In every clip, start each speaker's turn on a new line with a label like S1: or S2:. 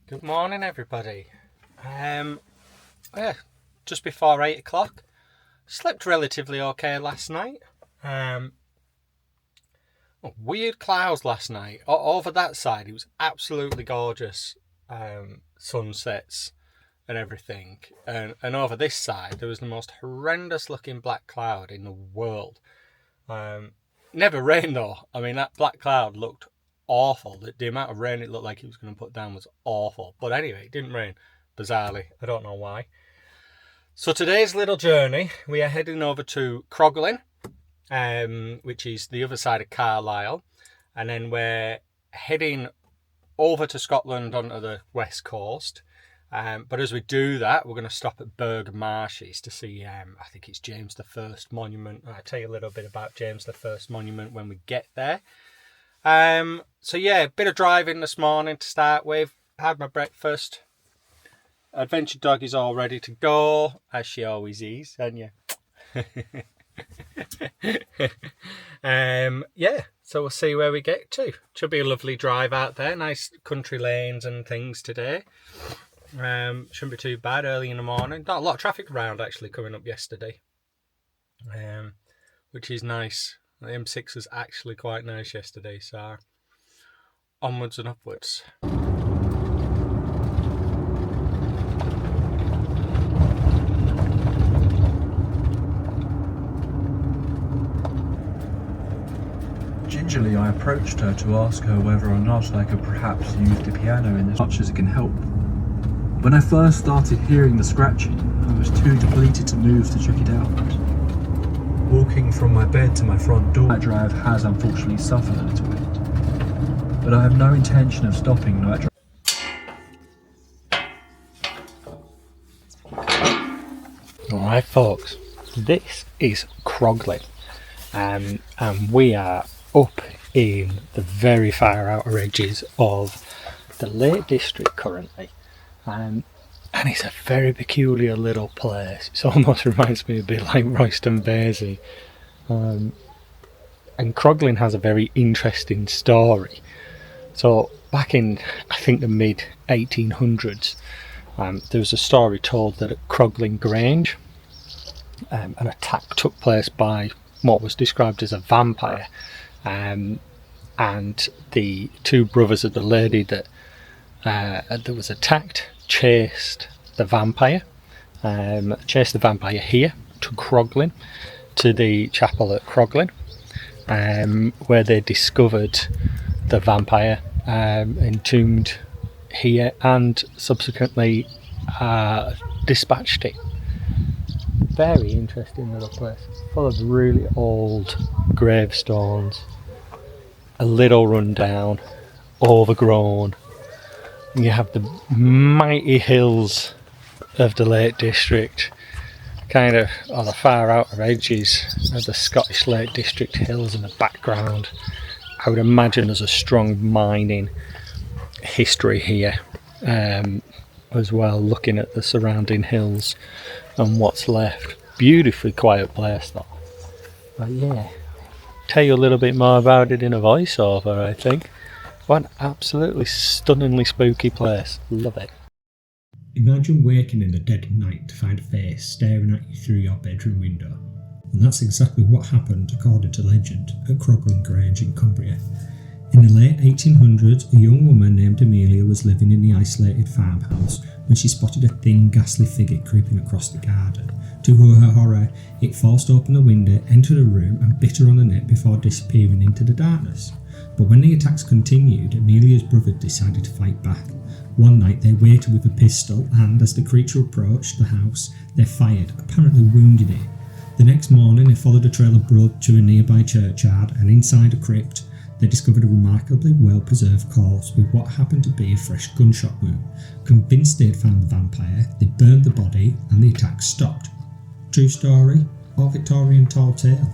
S1: Good morning, everybody. Yeah, just before 8 o'clock. Slept relatively okay last night. Weird clouds last night. Over that side, it was absolutely gorgeous. Sunsets and everything. And over this side, there was the most horrendous looking black cloud in the world. Never rained though. I mean, that black cloud looked awful. The amount of rain it looked like it was going to put down was awful. But anyway, it didn't rain, bizarrely. I don't know why. So today's little journey, we are heading over to Croglin, which is the other side of Carlisle. And then we're heading over to Scotland onto the west coast. But as we do that, we're going to stop at Burgh Marshes to see, I think it's James I monument. I'll tell you a little bit about James I monument when we get there. So yeah, a bit of driving this morning to start with. Had my breakfast. Adventure dog is all ready to go, as she always is, and yeah. Yeah, so we'll see where we get to. Should be a lovely drive out there. Nice country lanes and things today. Shouldn't be too bad early in the morning. Not a lot of traffic around actually coming up yesterday, which is nice. The M6 was actually quite nice yesterday, so onwards and upwards.
S2: Gingerly I approached her to ask her whether or not I could perhaps use the piano in as much as it can help. When I first started hearing the scratching, I was too depleted to move to check it out. Walking from my bed to my front door, that drive has unfortunately suffered a little bit. But I have no intention of stopping night drive.
S1: Alright folks, this is Croglin, and we are up in the very far outer edges of the Lake District currently. And it's a very peculiar little place. It almost reminds me a bit like Royston Vasey. And Croglin has a very interesting story. So back in, I think, the mid 1800s, there was a story told that at Croglin Grange, an attack took place by what was described as a vampire. And the two brothers of the lady that was attacked chased the vampire here to Croglin, to the chapel at Croglin, where they discovered the vampire entombed here and subsequently dispatched it. Very interesting little place, full of really old gravestones, a little rundown, overgrown. You have the mighty hills of the Lake District, kind of on the far outer edges of the Scottish Lake District hills in the background. I would imagine there's a strong mining history here as well, looking at the surrounding hills and what's left. Beautifully quiet place though. But yeah, tell you a little bit more about it in a voiceover, I think. What an absolutely stunningly spooky place. Love it.
S3: Imagine waking in the dead of night to find a face staring at you through your bedroom window. And that's exactly what happened, according to legend, at Croglin Grange in Cumbria. In the late 1800s, a young woman named Amelia was living in the isolated farmhouse when she spotted a thin, ghastly figure creeping across the garden. To her horror, it forced open the window, entered the room and bit her on the neck before disappearing into the darkness. But when the attacks continued, Amelia's brother decided to fight back. One night they waited with a pistol and, as the creature approached the house, they fired, apparently wounding it. The next morning they followed a trail of blood to a nearby churchyard, and inside a crypt they discovered a remarkably well-preserved corpse with what happened to be a fresh gunshot wound. Convinced they had found the vampire, they burned the body and the attack stopped. True story or Victorian tall tale?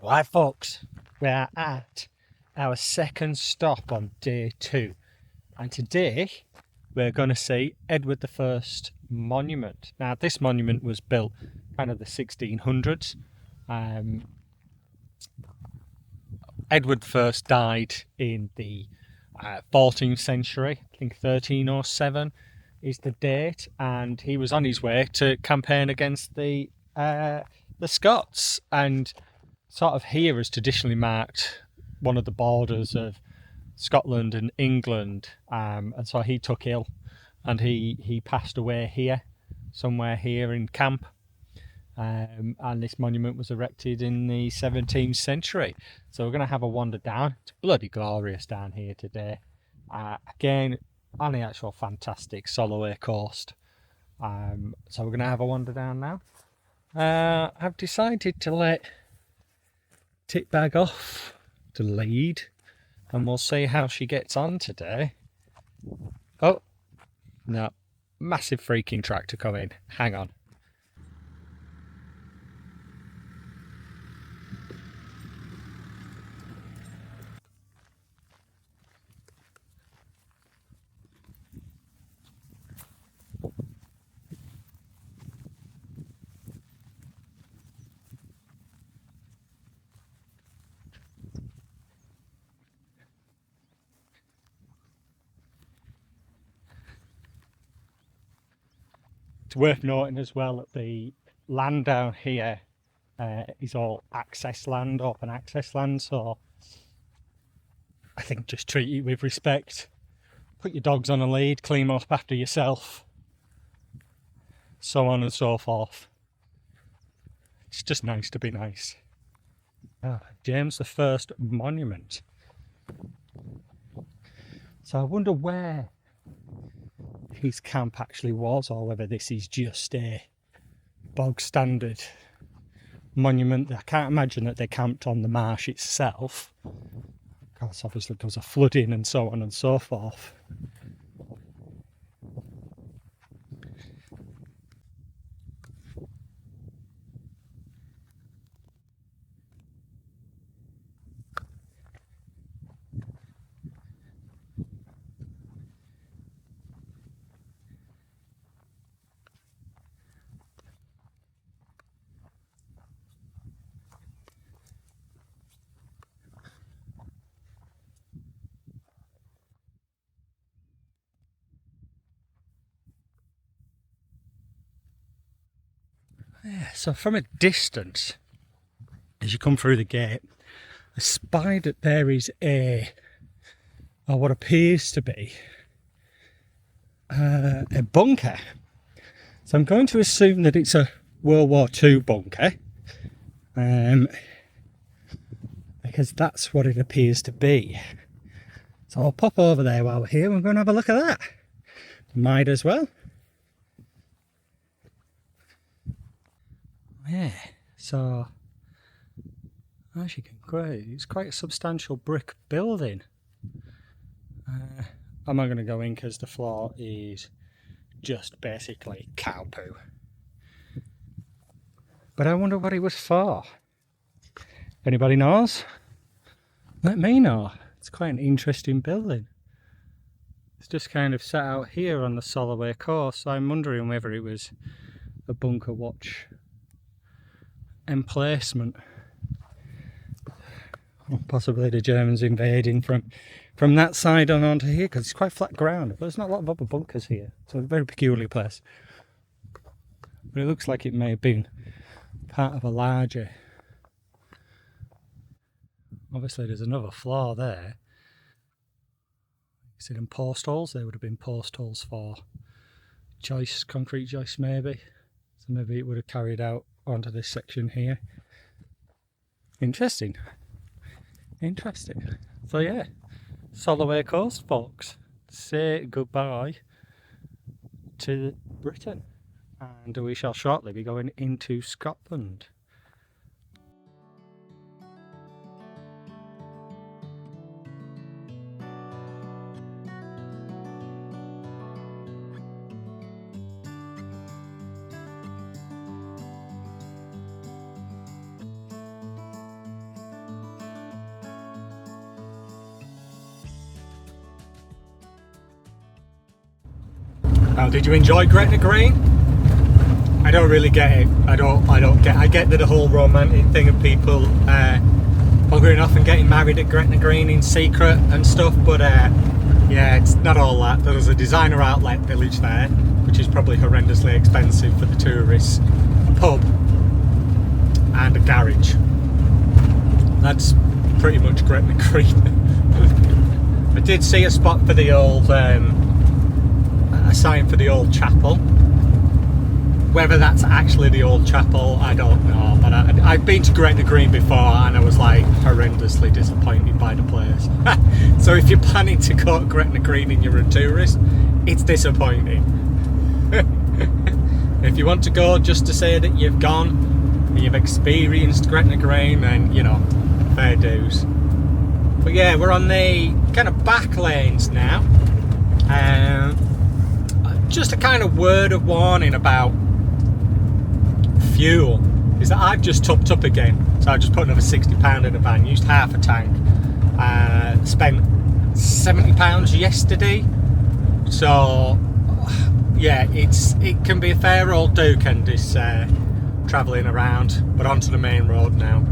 S1: Right, folks, we are at our second stop on day 2, and today we're going to see Edward I monument. Now, this monument was built kind of the 1600s. Edward I died in the 14th century, I think 1307 is the date, and he was on his way to campaign against the Scots, and sort of here is traditionally marked one of the borders of Scotland and England, and so he took ill and he passed away here, somewhere here in camp, and this monument was erected in the 17th century. So we're going to have a wander down. It's bloody glorious down here today, again on the actual fantastic Solway coast. So we're going to have a wander down now. I've decided to let Titbag off to lead, and we'll see how she gets on today. Oh, no, massive freaking tractor coming. Hang on. It's worth noting as well that the land down here is all access land, open access land, so I think just treat it with respect. Put your dogs on a lead, clean up after yourself, so on and so forth. It's just nice to be nice. James I monument. So I wonder where his camp actually was, or whether this is just a bog standard monument. I can't imagine that they camped on the marsh itself, because obviously there was a flooding and so on and so forth. So from a distance, as you come through the gate, I spied that there is what appears to be a bunker. So I'm going to assume that it's a World War II bunker, because that's what it appears to be. So I'll pop over there while we're here and we're going to have a look at that. Might as well. Yeah, so as you can quite, it's quite a substantial brick building. I'm not going to go in because the floor is just basically cow poo. But I wonder what it was for. If anybody knows, let me know. It's quite an interesting building. It's just kind of set out here on the Solway coast, so I'm wondering whether it was a bunker watch emplacement, or possibly the Germans invading from that side on onto here, because it's quite flat ground, but there's not a lot of other bunkers here. It's a very peculiar place, but it looks like it may have been part of a larger. Obviously there's another floor there. Is it in post holes? There would have been post holes for joists, concrete joists maybe, so maybe it would have carried out onto this section here. Interesting. So yeah, Solway coast, folks. Say goodbye to Britain, and we shall shortly be going into Scotland. Oh, did you enjoy Gretna Green? I don't really get it. I get the whole romantic thing of people buggering off and getting married at Gretna Green in secret and stuff, but yeah, it's not all that. There's a designer outlet village there, which is probably horrendously expensive for the tourists, a pub and a garage. That's pretty much Gretna Green. I did see a spot for the old, a sign for the old chapel. Whether that's actually the old chapel, I don't know, but I've been to Gretna Green before and I was like horrendously disappointed by the place. So if you're planning to go to Gretna Green and you're a tourist, it's disappointing. If you want to go just to say that you've gone and you've experienced Gretna Green, then, you know, fair dues. But yeah, we're on the kind of back lanes now. Just a kind of word of warning about fuel is that I've just topped up again. So I just put another £60 in the van, used half a tank, spent £70 yesterday. So yeah, it can be a fair old do, can this travelling around, but onto the main road now.